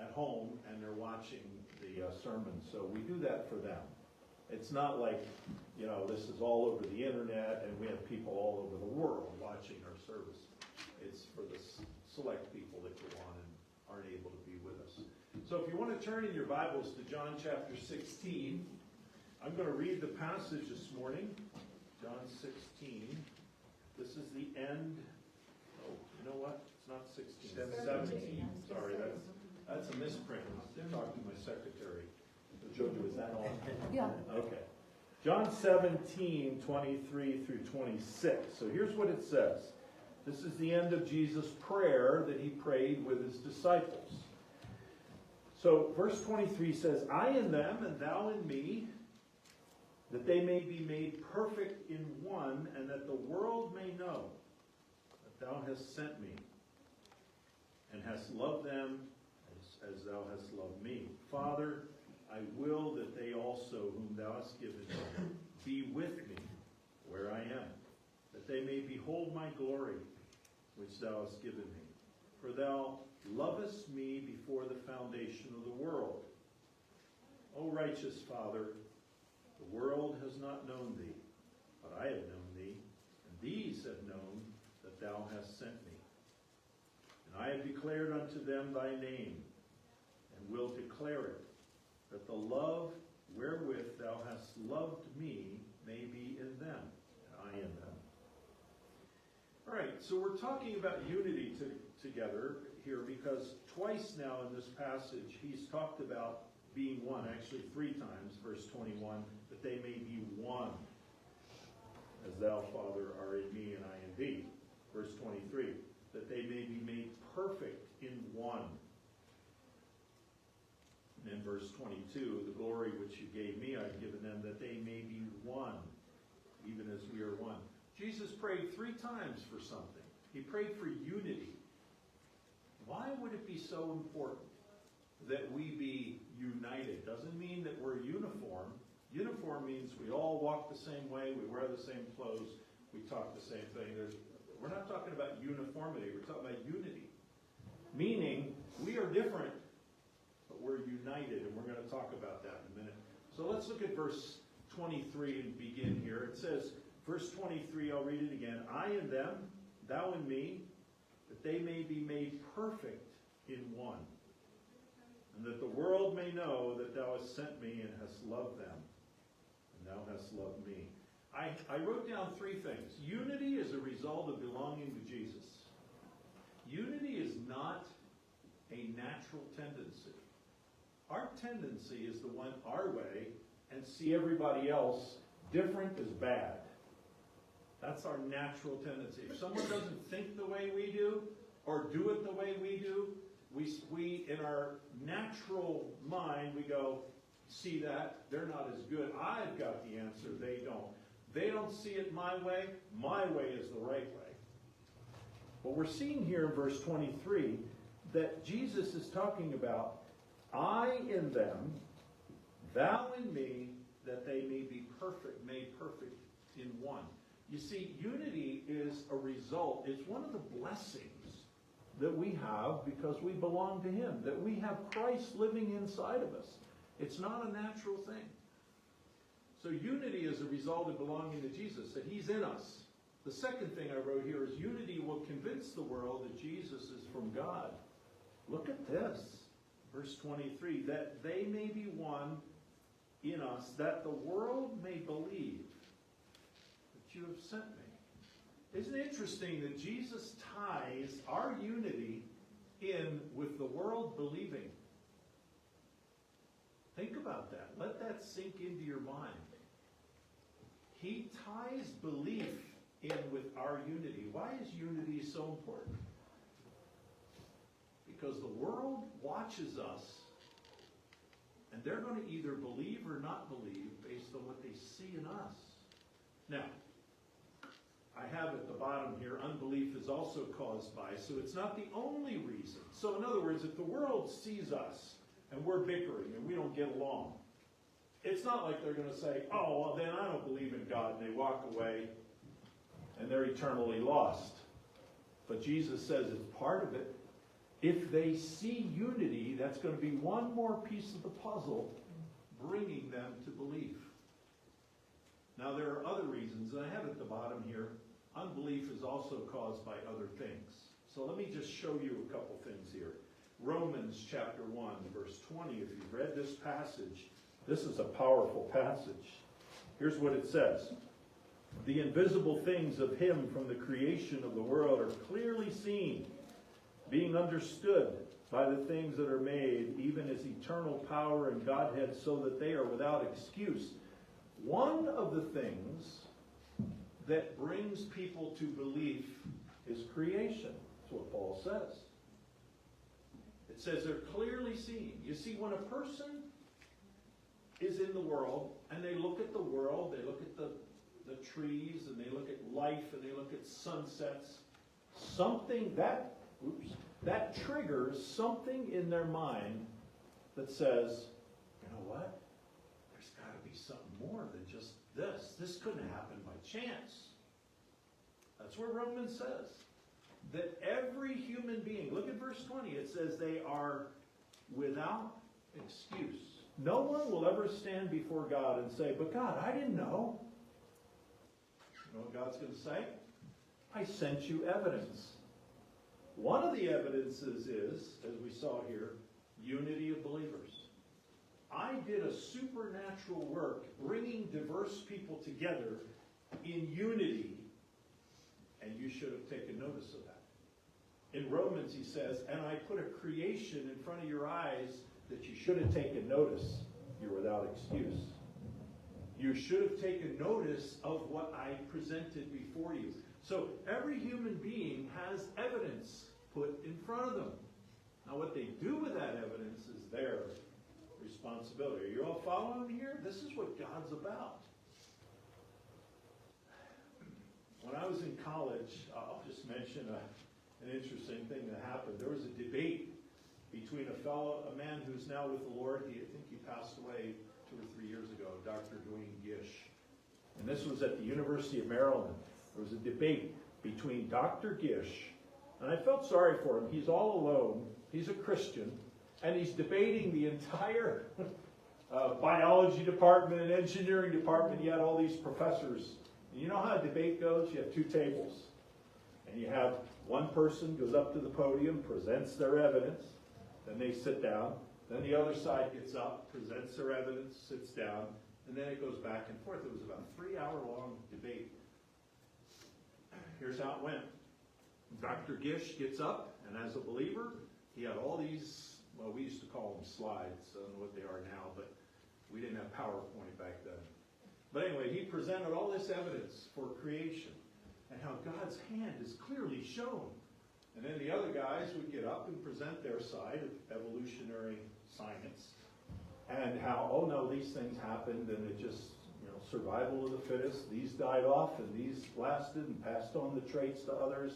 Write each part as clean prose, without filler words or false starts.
at home and they're watching the sermon. So we do that for them. It's not like, this is all over the internet and we have people all over the world watching our service. It's for the select people that go on and aren't able to be with us. So if you want to turn in your Bibles to John chapter 16, I'm going to read the passage this morning. John 16. This is the end. Oh, you know what? It's not 16. It's 17. Sorry, that's a misprint. I'm talking to my secretary. Jojo, is that all? Yeah. Okay. John 17, 23 through 26. So here's what it says. This is the end of Jesus' prayer that he prayed with his disciples. So verse 23 says, I in them and thou in me, that they may be made perfect in one, and that the world may know that thou hast sent me, and hast loved them as thou hast loved me. Father, I will that they also, whom thou hast given me, be with me where I am, that they may behold my glory, which thou hast given me. For thou lovest me before the foundation of the world. O righteous Father, the world has not known thee, but I have known thee, and these have known that thou hast sent me. And I have declared unto them thy name, and will declare it, that the love wherewith thou hast loved me may be in them, and I in them. All right, so we're talking about unity together here because twice now in this passage he's talked about being one, actually 3 times, verse 21, that they may be one, as thou, Father, art in me and I in thee. Verse 23, that they may be made perfect in one. And in verse 22, the glory which you gave me, I've given them, that they may be one, even as we are one. Jesus prayed 3 times for something. He prayed for unity. Why would it be so important that we be united? Doesn't mean that we're uniform. Uniform means we all walk the same way, we wear the same clothes, we talk the same thing. We're not talking about uniformity, we're talking about unity. Meaning, we are different, but we're united, and we're going to talk about that in a minute. So let's look at verse 23 and begin here. It says, verse 23, I'll read it again. I in them, thou in me, that they may be made perfect in one, and that the world may know that thou hast sent me and hast loved them, and thou hast loved me. I wrote down 3 things. Unity is a result of belonging to Jesus. Unity is not a natural tendency. Our tendency is to want our way and see everybody else different as bad. That's our natural tendency. If someone doesn't think the way we do, or do it the way we do, we in our natural mind, we go, see that, they're not as good. I've got the answer, they don't. They don't see it my way is the right way. But we're seeing here in verse 23 that Jesus is talking about, I in them, thou in me, that they may be perfect, made perfect in one. You see, unity is a result, it's one of the blessings that we have because we belong to him, that we have Christ living inside of us. It's not a natural thing. So unity is a result of belonging to Jesus, that he's in us. The second thing I wrote here is unity will convince the world that Jesus is from God. Look at this, verse 23, that they may be one in us, that the world may believe that you have sent me. Isn't it interesting that Jesus ties our unity in with the world believing? Think about that. Let that sink into your mind. He ties belief in with our unity. Why is unity so important? Because the world watches us, and they're going to either believe or not believe based on what they see in us. Now, I have at the bottom here, unbelief is also caused by, so it's not the only reason. So in other words, if the world sees us and we're bickering and we don't get along, it's not like they're going to say, oh, well, then I don't believe in God, and they walk away and they're eternally lost. But Jesus says it's part of it. if they see unity, that's going to be one more piece of the puzzle bringing them to belief. Now, there are other reasons, and I have at the bottom here, unbelief is also caused by other things. So let me just show you a couple things here. Romans chapter 1, verse 20, if you've read this passage, this is a powerful passage. Here's what it says. The invisible things of him from the creation of the world are clearly seen, being understood by the things that are made, even his eternal power and Godhead, so that they are without excuse. One of the things that brings people to belief is creation. That's what Paul says. It says they're clearly seen. You see, when a person is in the world, and they look at the world, they look at the trees, and they look at life, and they look at sunsets, something that triggers something in their mind that says, you know what? There's got to be something more than just this. This couldn't happen by chance. That's what Romans says. That every human being, look at verse 20, it says they are without excuse. No one will ever stand before God and say, but God, I didn't know. You know what God's going to say? I sent you evidence. One of the evidences is, as we saw here, unity of believers. I did a supernatural work bringing diverse people together in unity, and you should have taken notice of that. In Romans, he says, and I put a creation in front of your eyes that you should have taken notice. You're without excuse. You should have taken notice of what I presented before you. So every human being has evidence put in front of them. Now what they do with that evidence is their responsibility. Are you all following me here? This is what God's about. When I was in college, I'll just mention an interesting thing that happened. There was a debate between a man who's now with the Lord. I think he passed away 2 or 3 years ago, Dr. Dwayne Gish. And this was at the University of Maryland. There was a debate between Dr. Gish, and I felt sorry for him. He's all alone. He's a Christian, and he's debating the entire biology department and engineering department. You had all these professors. And you know how a debate goes? You have 2 tables. And you have one person goes up to the podium, presents their evidence, then they sit down. Then the other side gets up, presents their evidence, sits down, and then it goes back and forth. It was about a 3-hour-long debate. Here's how it went. Dr. Gish gets up, and as a believer, he had all these, well, we used to call them slides. I don't know what they are now, but we didn't have PowerPoint back then. But anyway, he presented all this evidence for creation and how God's hand is clearly shown. And then the other guys would get up and present their side of evolutionary science and how, oh no, these things happened and it just, survival of the fittest. These died off and these lasted and passed on the traits to others.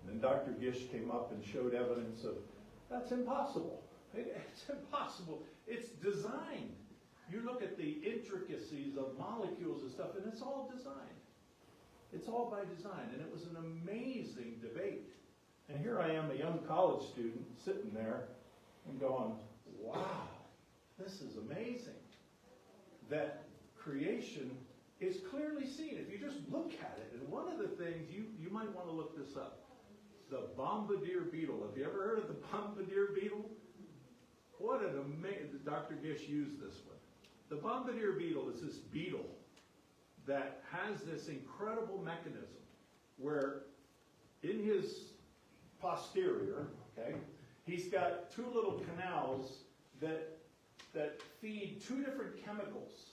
And then Dr. Gish came up and showed evidence of, that's impossible. It's impossible. It's designed. You look at the intricacies of molecules and stuff, and it's all designed. It's all by design. And it was an amazing debate. And here I am, a young college student, sitting there and going, wow, this is amazing. That creation is clearly seen if you just look at it. And one of the things, you might want to look this up, the bombardier beetle. Have you ever heard of the bombardier beetle? What an amazing, Dr. Gish used this one. The bombardier beetle is this beetle that has this incredible mechanism where in his posterior, okay, he's got 2 little canals that feed 2 different chemicals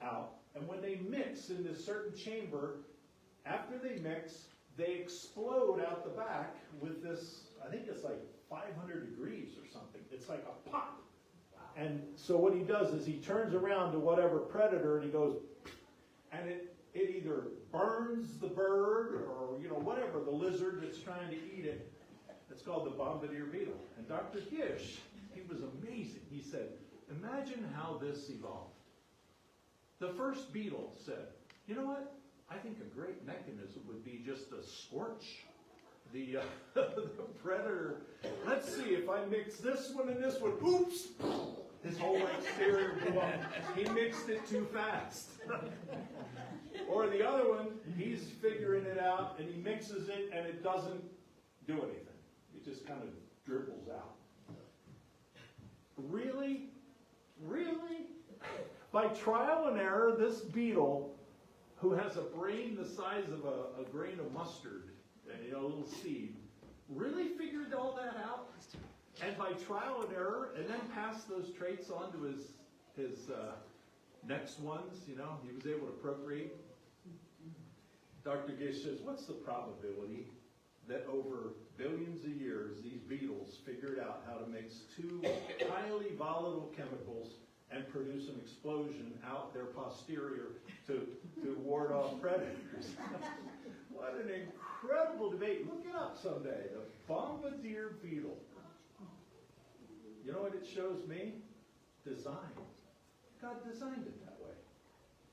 out. And when they mix in this certain chamber, after they mix, they explode out the back with this, I think it's like 500 degrees or something. It's like a pop. And so what he does is he turns around to whatever predator and he goes, and it either burns the bird or, whatever, the lizard that's trying to eat it. It's called the bombardier beetle. And Dr. Gish, he was amazing. He said, imagine how this evolved. The first beetle said, you know what? I think a great mechanism would be just to scorch the, the predator, let's see if I mix this one and this one. Oops! His whole exterior blew up. He mixed it too fast. Or the other one, he's figuring it out and he mixes it and it doesn't do anything. It just kind of dribbles out. Really? Really? By trial and error, this beetle, who has a brain the size of a grain of mustard, a little seed, really figured all that out? And by trial and error, and then passed those traits on to his next ones, he was able to procreate. Dr. Gish says, what's the probability that over billions of years, these beetles figured out how to mix two highly volatile chemicals and produce an explosion out their posterior to ward off predators? What an incredible debate. Look it up someday. The bombardier beetle. You know what it shows me? Design. God designed it that way.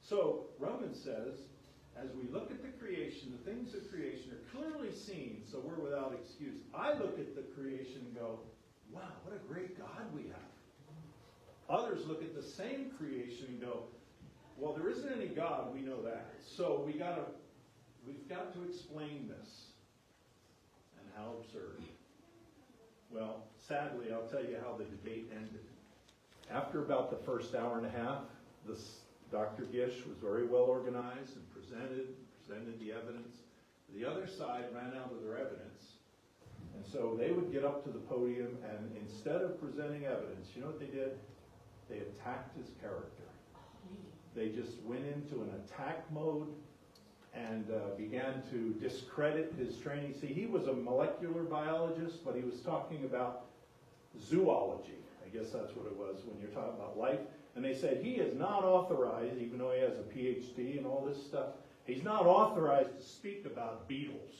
So Romans says, as we look at the creation, the things of creation are clearly seen, so we're without excuse. I look at the creation and go, wow, what a great God we have. Others look at the same creation and go, well, there isn't any God, we know that. So we've got to explain this. And how absurd. Well, sadly, I'll tell you how the debate ended. After about the first hour and a half, Dr. Gish was very well organized and presented the evidence. The other side ran out of their evidence. And so they would get up to the podium, and instead of presenting evidence, you know what they did? They attacked his character. They just went into an attack mode and began to discredit his training. See, he was a molecular biologist, but he was talking about zoology. I guess that's what it was when you're talking about life. And they said he is not authorized, even though he has a PhD and all this stuff, he's not authorized to speak about beetles.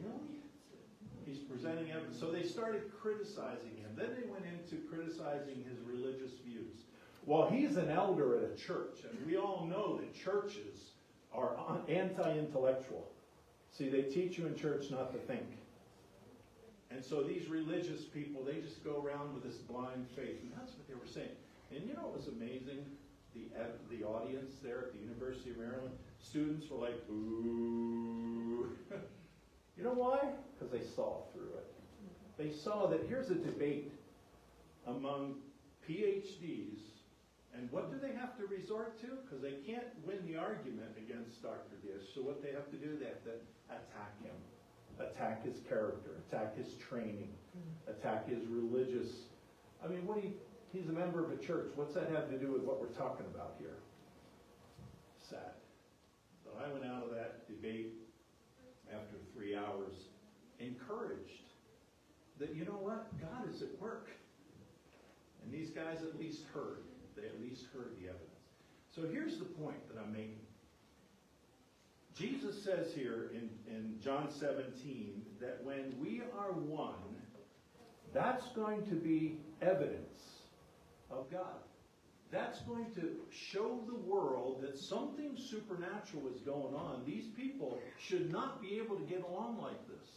Really? He's presenting evidence. So they started criticizing him. Then they went into criticizing his religious views. Well, he's an elder at a church, and we all know that churches are anti-intellectual. See, they teach you in church not to think. And so these religious people, they just go around with this blind faith. And that's what they were saying. And you know what was amazing? The audience there at the University of Maryland, students were like, ooh. You know why? Because they saw through it. They saw that here's a debate among PhDs, and what do they have to resort to? Because they can't win the argument against Dr. Gish. So what they have to do, they have to attack him. Attack his character, attack his training, attack his religious. I mean, he's a member of a church. What's that have to do with what we're talking about here? Sad. So I went out of that debate after 3 hours encouraged that, you know what? God is at work. And these guys at least heard. They at least heard the evidence. So here's the point that I'm making. Jesus says here in John 17 that when we are one, that's going to be evidence of God. That's going to show the world that something supernatural is going on. These people should not be able to get along like this.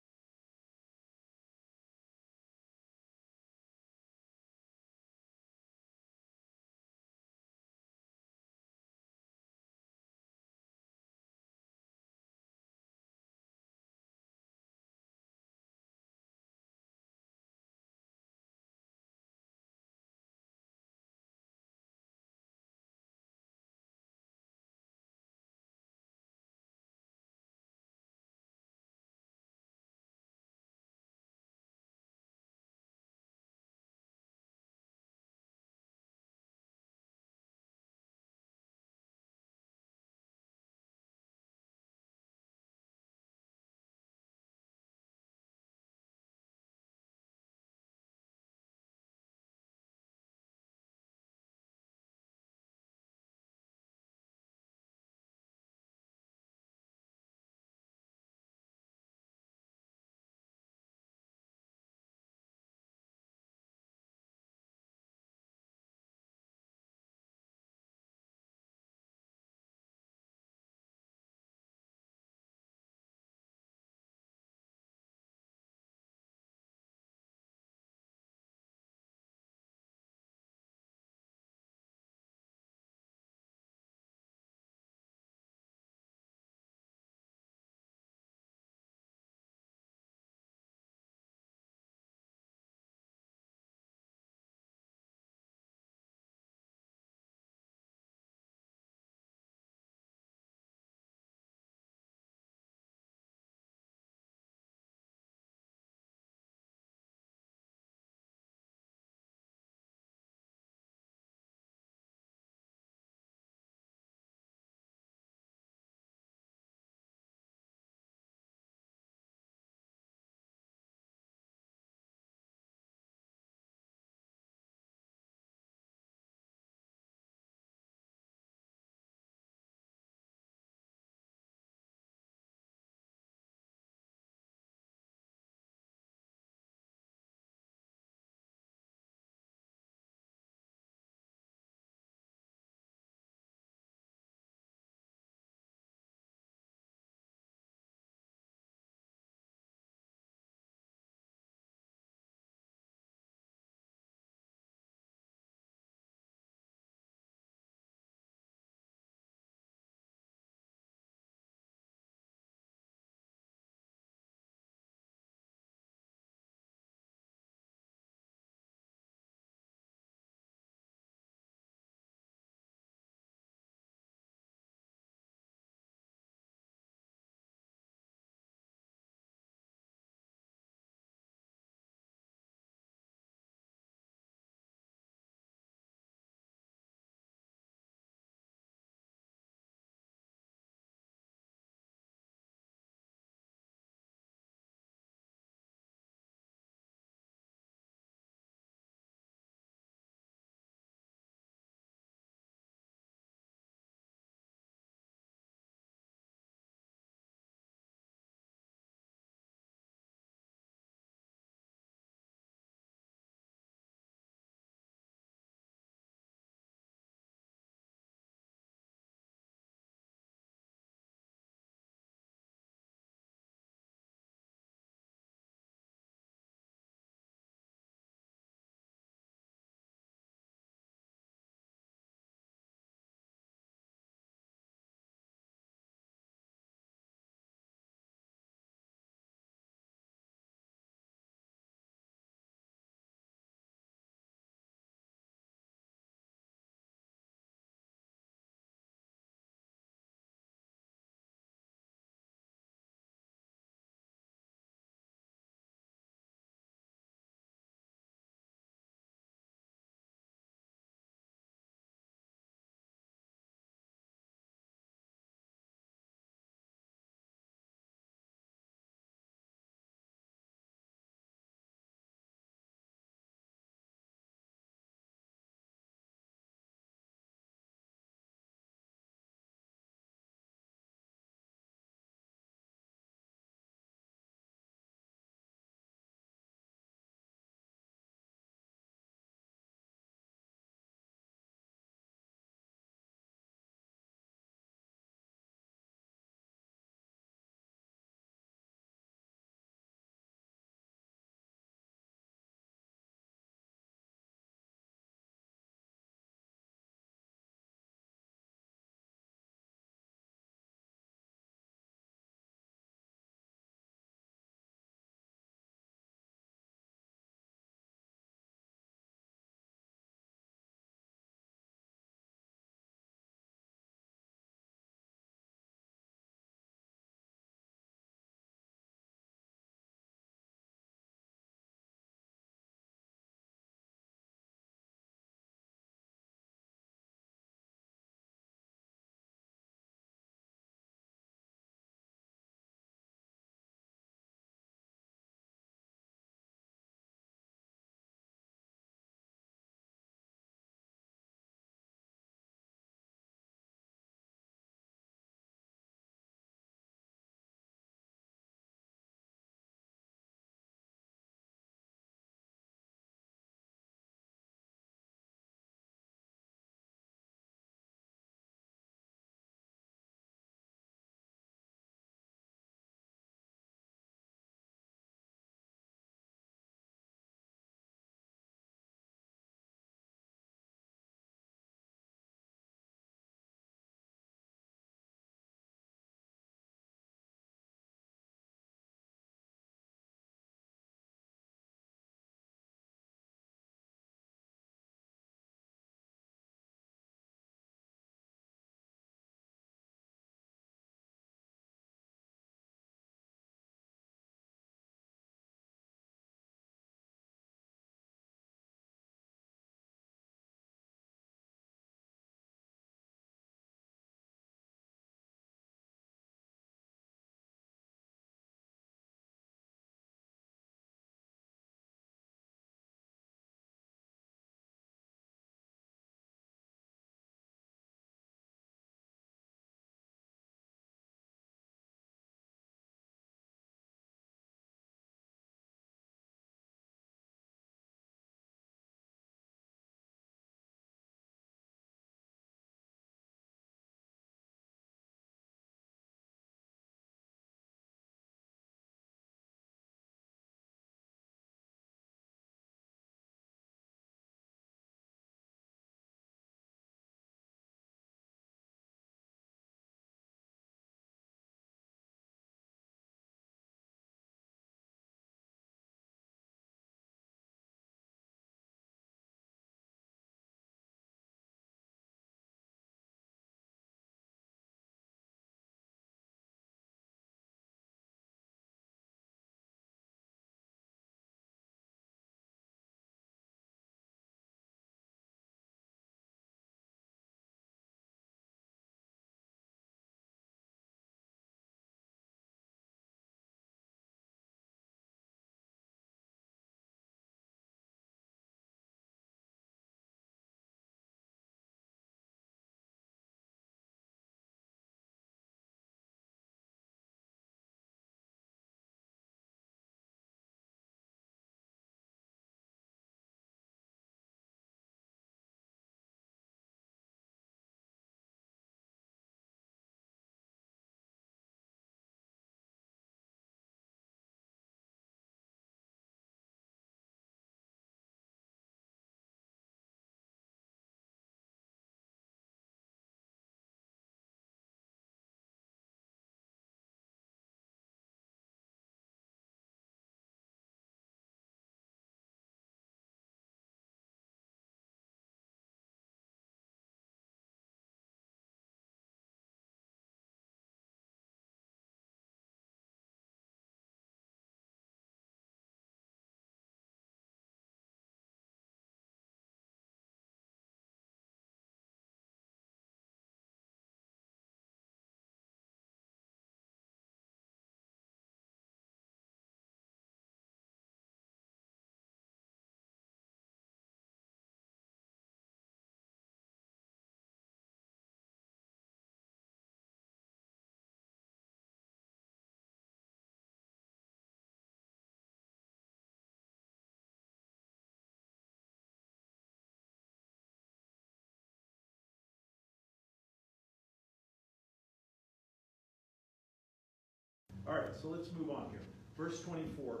All right, so let's move on here. Verse 24.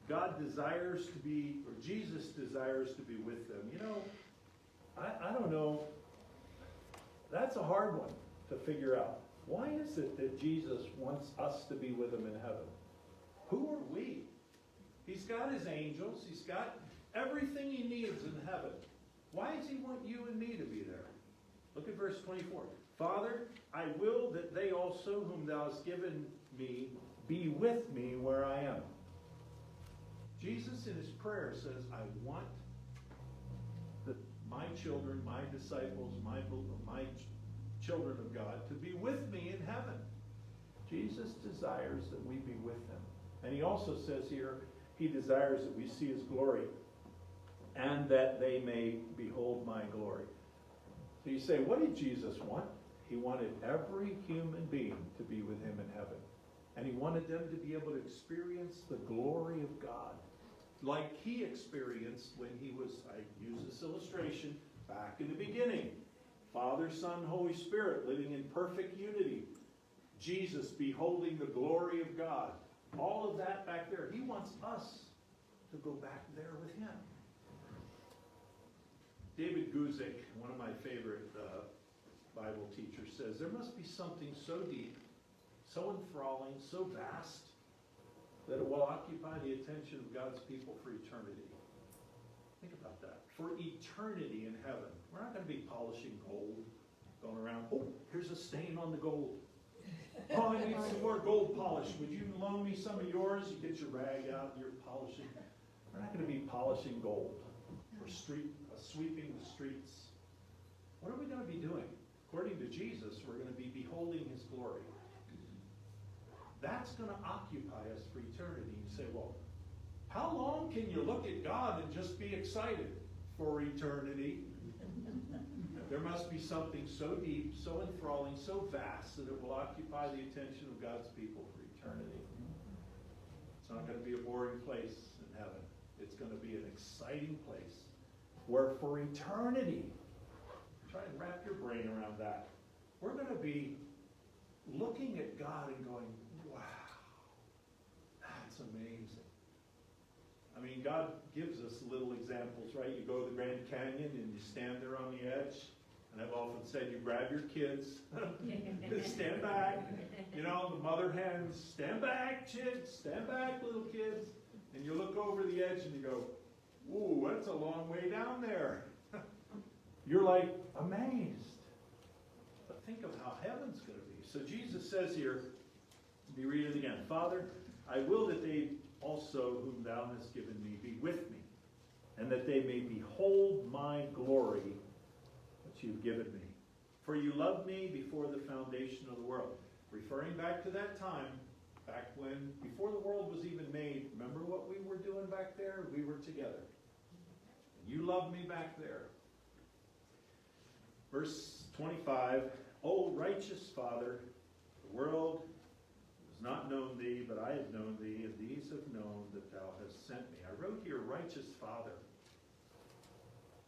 God desires to be, or Jesus desires to be with them. You know, I don't know. That's a hard one to figure out. Why is it that Jesus wants us to be with him in heaven? Who are we? He's got his angels. He's got everything he needs in heaven. Why does he want you and me to be there? Look at verse 24. Father, I will that they also whom thou hast given me be with me where I am. Jesus in his prayer says, I want my children, my disciples, my children of God to be with me in heaven. Jesus desires that we be with him. And he also says here, he desires that we see his glory and that they may behold my glory. So you say, what did Jesus want? He wanted every human being to be with him in heaven. And he wanted them to be able to experience the glory of God like he experienced when he was, I use this illustration, back in the beginning. Father, Son, Holy Spirit living in perfect unity. Jesus beholding the glory of God. All of that back there. He wants us to go back there with him. David Guzik, one of my favorite Bible teachers, says there must be something so deep, so enthralling, so vast, that it will occupy the attention of God's people for eternity. Think about that. For eternity in heaven. We're not going to be polishing gold, going around, oh, here's a stain on the gold. Oh, I need some more gold polish. Would you loan me some of yours? You get your rag out and you're polishing. We're not going to be polishing gold or sweeping the streets. What are we going to be doing? According to Jesus, we're going to be beholding his glory. That's going to occupy us for eternity. You say, well, how long can you look at God and just be excited for eternity? There must be something so deep, so enthralling, so vast that it will occupy the attention of God's people for eternity. It's not going to be a boring place in heaven. It's going to be an exciting place where for eternity, try and wrap your brain around that. We're going to be looking at God and going, wow, that's amazing. I mean, God gives us little examples, right? You go to the Grand Canyon and you stand there on the edge. And I've often said, you grab your kids, stand back. You know, the mother hens, stand back, chicks, stand back, little kids. And you look over the edge and you go, ooh, that's a long way down there. You're like amazed. But think of how heaven's going to be. So Jesus says here, let me read it again. Father, I will that they also whom thou hast given me be with me, and that they may behold my glory which you've given me. For you loved me before the foundation of the world. Referring back to that time, back when, before the world was even made, remember what we were doing back there? We were together. And you loved me back there. Verse 25, O righteous Father, the world has not known thee, but I have known thee, and these have known that thou hast sent me. I wrote here, righteous Father.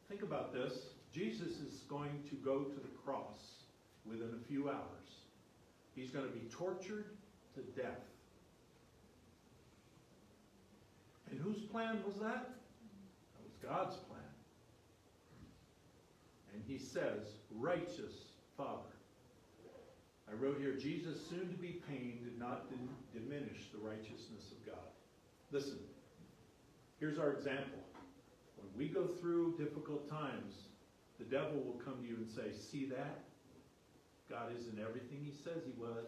Think about this. Jesus is going to go to the cross within a few hours. He's going to be tortured to death. And whose plan was that? That was God's plan. And he says, righteous Father. I wrote here, Jesus, soon to be pained, did not diminish the righteousness of God. Listen, here's our example. When we go through difficult times, the devil will come to you and say, see that? God isn't everything he says he was.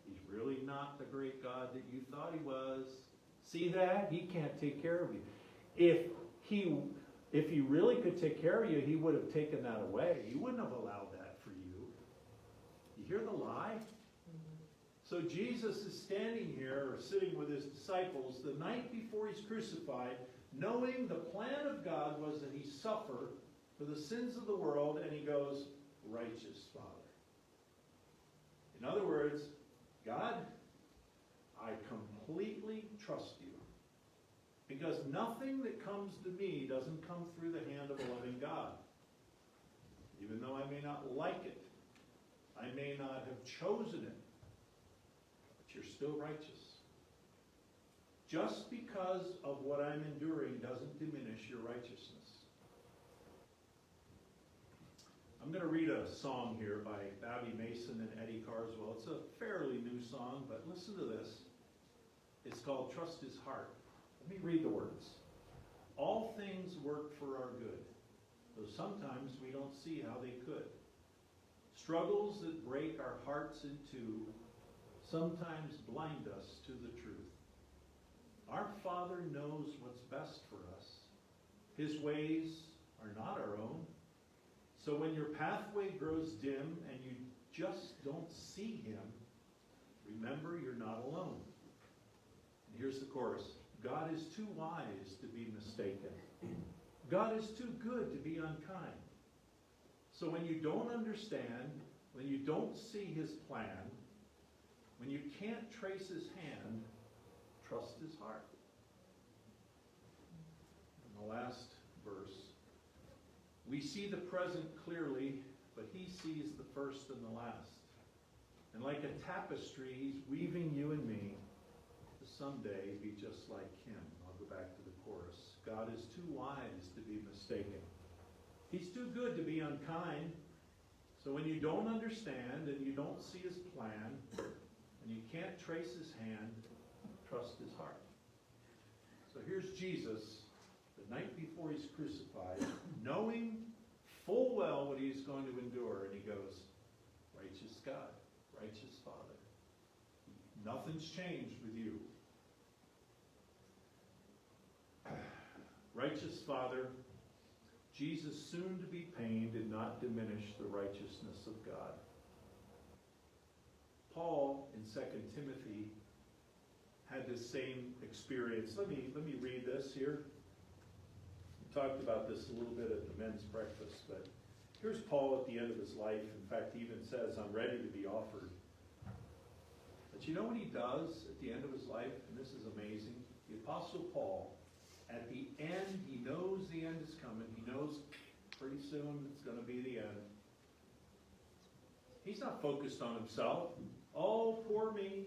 He's really not the great God that you thought he was. See that? He can't take care of you. If he really could take care of you, he would have taken that away. He wouldn't have allowed that for you. You hear the lie? So Jesus is standing here, or sitting with his disciples, the night before he's crucified, knowing the plan of God was that he suffer for the sins of the world, and he goes, righteous Father. In other words, God, I completely trust you. Because nothing that comes to me doesn't come through the hand of a loving God. Even though I may not like it, I may not have chosen it, but you're still righteous. just because of what I'm enduring doesn't diminish your righteousness. I'm going to read a song here by Bobby Mason and Eddie Carswell. It's a fairly new song, but listen to this. It's called Trust His Heart. Let me read the words. All things work for our good, though sometimes we don't see how they could. Struggles that break our hearts in two sometimes blind us to the truth. Our Father knows what's best for us. His ways are not our own. So when your pathway grows dim and you just don't see Him, remember you're not alone. And here's the chorus. God is too wise to be mistaken. God is too good to be unkind. So when you don't understand, when you don't see His plan, when you can't trace His hand, trust His heart. And the last verse. We see the present clearly, but He sees the first and the last. And like a tapestry, He's weaving you and me to someday be just like Him. I'll go back to the chorus. God is too wise to be mistaken. He's too good to be unkind. So when you don't understand and you don't see His plan, and you can't trace His hand, trust His heart. So here's Jesus, the night before He's crucified, knowing full well what He's going to endure, and He goes, righteous God, righteous Father, nothing's changed with you. Righteous Father, Jesus, soon to be pained, did not diminish the righteousness of God. Paul in 2 Timothy had this same experience. Let me read this here. We talked about this a little bit at the men's breakfast, but here's Paul at the end of his life. In fact, he even says, I'm ready to be offered. But you know what he does at the end of his life? And this is amazing. The Apostle Paul, at the end, he knows the end is coming. He knows pretty soon it's going to be the end. He's not focused on himself. Oh, poor me.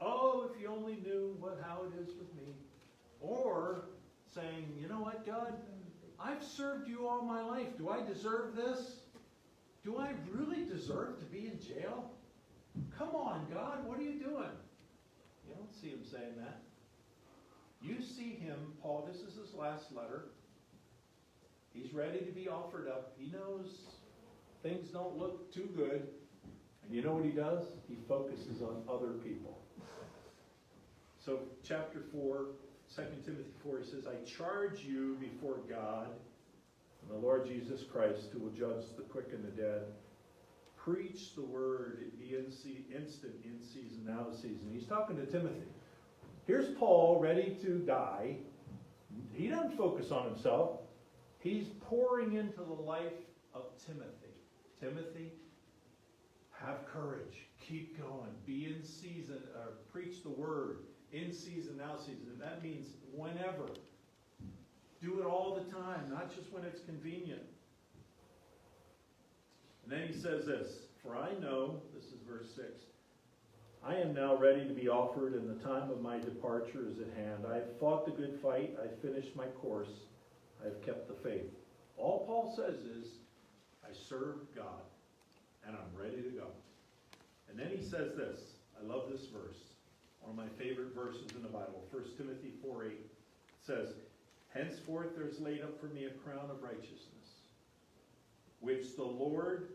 Oh, if you only knew how it is with me. Or saying, you know what, God? I've served you all my life. Do I deserve this? Do I really deserve to be in jail? Come on, God, what are you doing? You don't see him saying that. You see him, Paul, this is his last letter. He's ready to be offered up. He knows things don't look too good. And you know what he does? He focuses on other people. So chapter 4, 2 Timothy 4, he says, I charge you before God and the Lord Jesus Christ, who will judge the quick and the dead. Preach the word. It be instant, in season, out of season. He's talking to Timothy. Here's Paul ready to die. He doesn't focus on himself. He's pouring into the life of Timothy. Timothy, have courage. Keep going. Be in season. Preach the word. In season, out of season. And that means whenever. Do it all the time, not just when it's convenient. And then he says this, for I know, this is verse 6, I am now ready to be offered, and the time of my departure is at hand. I have fought the good fight. I have finished my course. I have kept the faith. All Paul says is, I serve God, and I'm ready to go. And then he says this. I love this verse. One of my favorite verses in the Bible. 1 Timothy 4:8. It says, henceforth there's laid up for me a crown of righteousness, which the Lord,